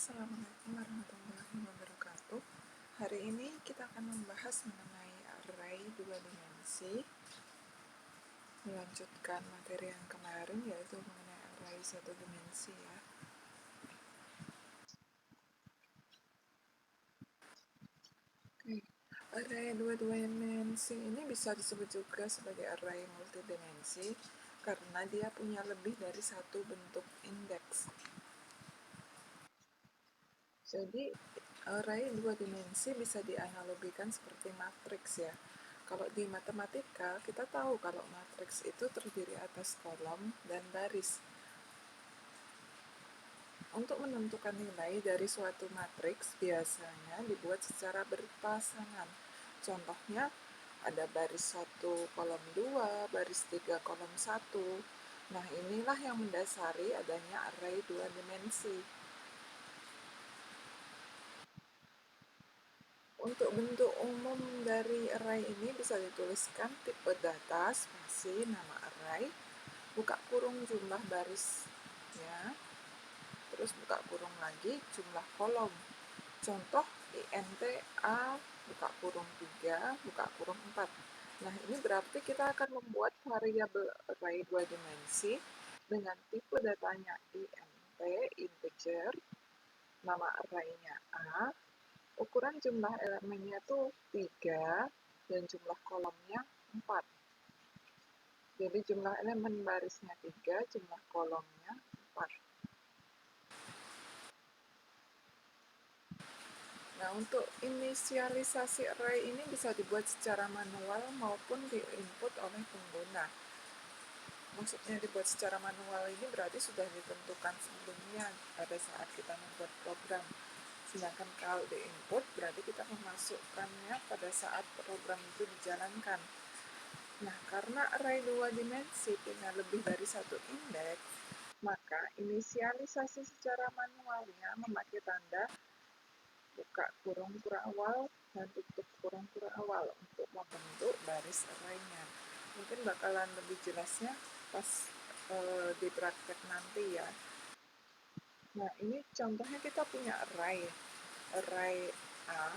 Assalamualaikum warahmatullahi wabarakatuh. Hari ini kita akan membahas mengenai array dua dimensi, melanjutkan materi yang kemarin yaitu mengenai array satu dimensi ya. Oke. Array dua dimensi ini bisa disebut juga sebagai array multidimensi karena dia punya lebih dari satu bentuk indeks. Jadi array dua dimensi bisa dianalogikan seperti matriks ya. Kalau di matematika kita tahu kalau matriks itu terdiri atas kolom dan baris. Untuk menentukan nilai dari suatu matriks biasanya dibuat secara berpasangan. Contohnya ada baris 1 kolom 2, baris 3 kolom 1. Nah, inilah yang mendasari adanya array dua dimensi. Untuk bentuk umum dari array ini bisa dituliskan tipe data, spasi, nama array, buka kurung jumlah barisnya, terus buka kurung lagi jumlah kolom. Contoh int a buka kurung 3, buka kurung 4. Nah, ini berarti kita akan membuat variabel array dua dimensi dengan tipe datanya int, integer, nama arraynya a, ukuran jumlah elemennya tuh 3 dan jumlah kolomnya 4. Jadi jumlah elemen barisnya 3, jumlah kolomnya 4. Nah, untuk inisialisasi array ini bisa dibuat secara manual maupun di-input oleh pengguna. Maksudnya dibuat secara manual ini berarti sudah ditentukan sebelumnya pada saat kita membuat program. Sedangkan kalau di-input berarti kita memasukkannya pada saat program itu dijalankan. Nah, karena array dua dimensi punya lebih dari satu indeks, maka inisialisasi secara manualnya memakai tanda buka kurung kurawal dan tutup kurung kurawal untuk membentuk baris arraynya. Mungkin bakalan lebih jelasnya pas di praktek nanti ya. Nah, ini contohnya kita punya array A,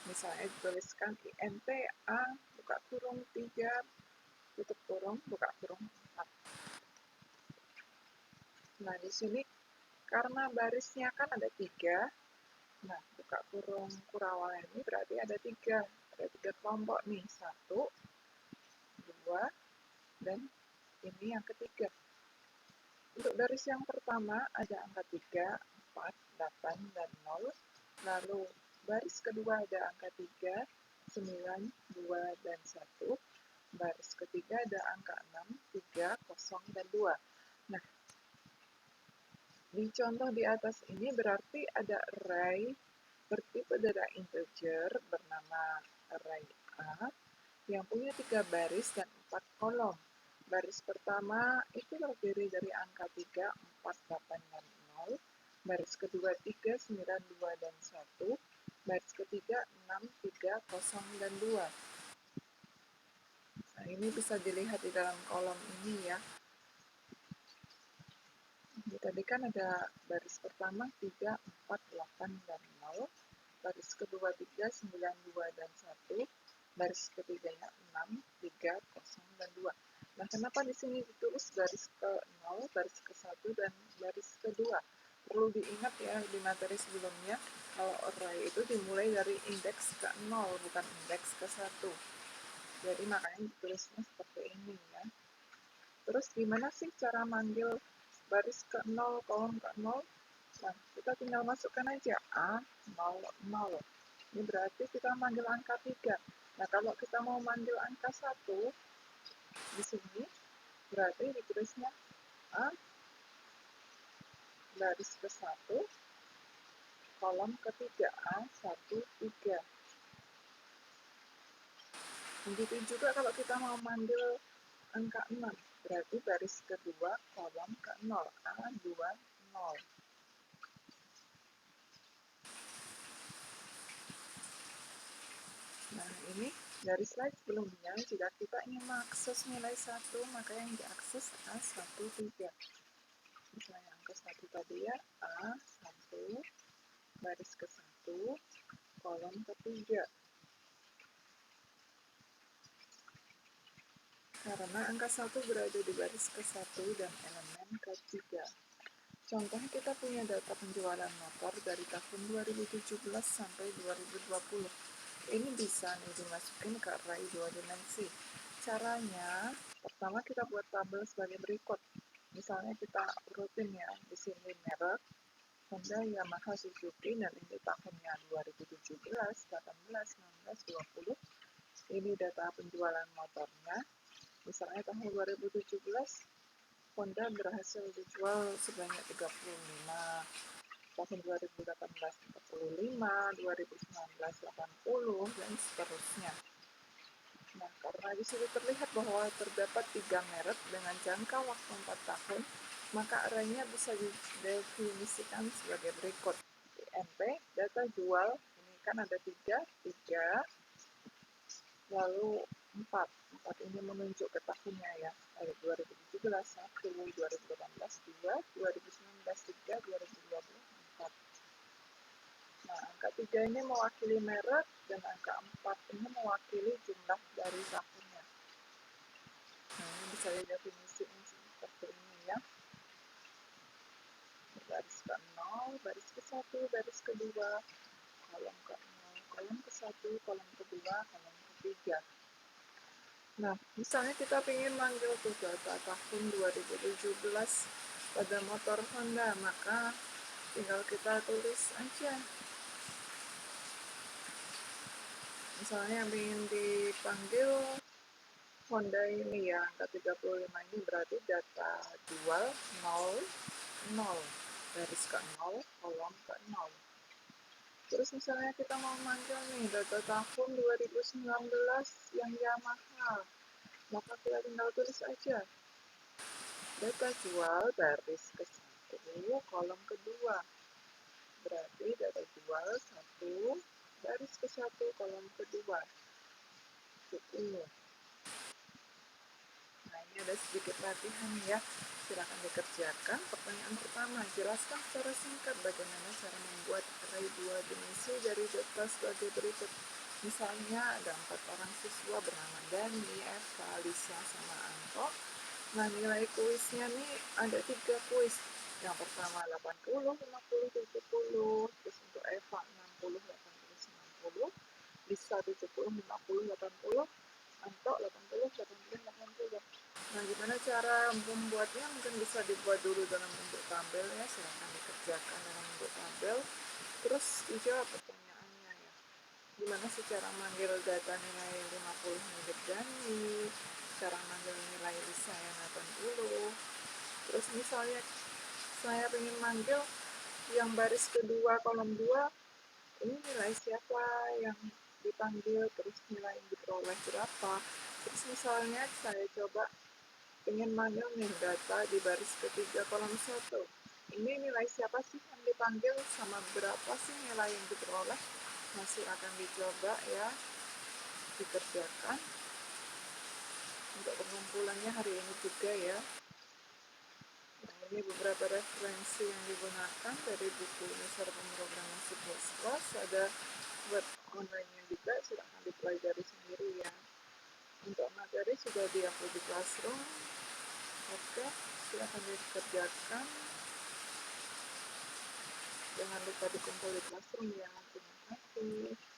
misalnya dituliskan int a buka kurung 3 tutup kurung buka kurung 4. Nah, di sini karena barisnya kan ada 3, nah buka kurung kurawal ini berarti ada 3 kelompok nih, 1, 2, dan ini yang ketiga. Untuk baris yang pertama ada angka 3, 4, 8, dan 0. Lalu baris kedua ada angka 3, 9, 2, dan 1. Baris ketiga ada angka 6, 3, 0, dan 2. Nah, di contoh di atas ini berarti ada array bertipe data integer bernama array A yang punya 3 baris dan 4 kolom. Baris pertama itu terdiri dari angka 3, 4, 8, dan 0. Baris kedua 3, 9, 2, dan 1. Baris ketiga 6, 3, 0, dan 2. Nah, ini bisa dilihat di dalam kolom ini ya. Tadi kan ada baris pertama 3, 4, 8, dan 0. Baris kedua 3, 9, 2, dan 1. Baris ketiganya 6, 3, 0, dan 2. Nah, kenapa di sini ditulis baris ke-0, baris ke-1, dan baris ke-2? Perlu diingat ya di materi sebelumnya, kalau array itu dimulai dari indeks ke-0, bukan indeks ke-1. Jadi makanya ditulisnya seperti ini ya. Terus gimana sih cara manggil baris ke-0, kolom ke-0? Nah, kita tinggal masukkan aja A, 0, 0. Ini berarti kita manggil angka 3. Nah, kalau kita mau manggil angka 1, di sini berarti ditulisnya A, baris ke-1, kolom ke-3, A, 1, 3. Begitu juga kalau kita mau manggil angka 6, berarti baris kedua, kolom ke-0, A, 2, 0. Nah, ini dari slide sebelumnya, jika kita ingin mengakses nilai 1, maka yang diakses A1, 3. Misalnya angka 1 tadi ya, A1, baris ke-1, kolom ke-3. Karena angka 1 berada di baris ke-1 dan elemen ke-3. Contohnya kita punya data penjualan motor dari tahun 2017 sampai 2020. Ini bisa nih dimasukin ke array 2 dimensi. Caranya, pertama kita buat tabel sebagai berikut. Misalnya kita urutin ya, di sini merek, Honda, Yamaha, Suzuki, dan ini tahunnya 2017, 18, 19, 20. Ini data penjualan motornya. Misalnya tahun 2017, Honda berhasil dijual sebanyak 35, tahun 2018 45, 2019 80, dan seterusnya. Nah, karena di sini terlihat bahwa terdapat 3 merek dengan jangka waktu 4 tahun, maka arraynya bisa didefinisikan sebagai berikut. NP, data jual, ini kan ada 3, lalu 4. 4 ini menunjuk ke tahunnya ya. Ada 2017, 1, 2018, 2, 2019, 3, 2020, 4. Nah, angka 3 ini mewakili merek, dan angka 4 ini mewakili jumlah dari tahunnya. Nah, ini bisa didefinisikan seperti ini ya. Baris ke-0, baris ke-1, baris ke-2, kolom ke-0, kolom ke-1, kolom ke-2, kolom ke-3. Nah, misalnya kita ingin manggil tuh data tahun 2017 pada motor Honda, maka tinggal kita tulis aja. Misalnya ingin dipanggil Honda ini ya, angka 35 ini berarti data jual 0, 0, garis ke-0, kolom ke-0. Terus misalnya kita mau manggil nih data tahun 2019 yang Yamaha, maka kita tinggal tulis aja data jual baris ke-1, kolom ke-2. Berarti data jual 1, baris ke-1, kolom ke-2. 10. Nah, ini ada sedikit latihan ya. Silakan dikerjakan. Pertanyaan pertama, jelaskan secara singkat bagaimana cara membuat array 2 dimensi dari data sebagai berikut. Misalnya ada 4 orang siswa bernama Dani, Eva, Lisa, sama Anto. Nah, nilai kuisnya nih ada 3 kuis. Yang pertama 80, 50, 70. Terus untuk Eva 60, 80, 90. Lisa 70, 50, 80. Anto 80, 80, 80. Nah, gimana cara membuatnya? Mungkin bisa dibuat dulu dalam bentuk tabel ya. Silahkan dikerjakan dalam bentuk tabel. Terus dijawab pertanyaannya ya. Gimana sih cara manggil data nilai 50 mirip Dani, cara manggil nilai Lisa yang 80. Terus misalnya saya ingin manggil yang baris kedua kolom 2, ini nilai siapa yang dipanggil, terus nilai yang diperoleh berapa. Terus misalnya saya coba ingin manggil nih data di baris ketiga kolom 1, ini nilai siapa sih yang dipanggil sama berapa sih nilai yang diperoleh. Masih akan dicoba ya, dikerjakan. Untuk pengumpulannya hari ini juga ya. Nah, ini beberapa referensi yang digunakan dari buku Dasar Pemrograman C++. Ada web online-nya juga, silahkan dipelajari sendiri ya. Untuk materi sudah di-upload di Classroom. Oke, silahkan dikerjakan. Jangan lupa dikumpul di Classroom ya. Terima kasih.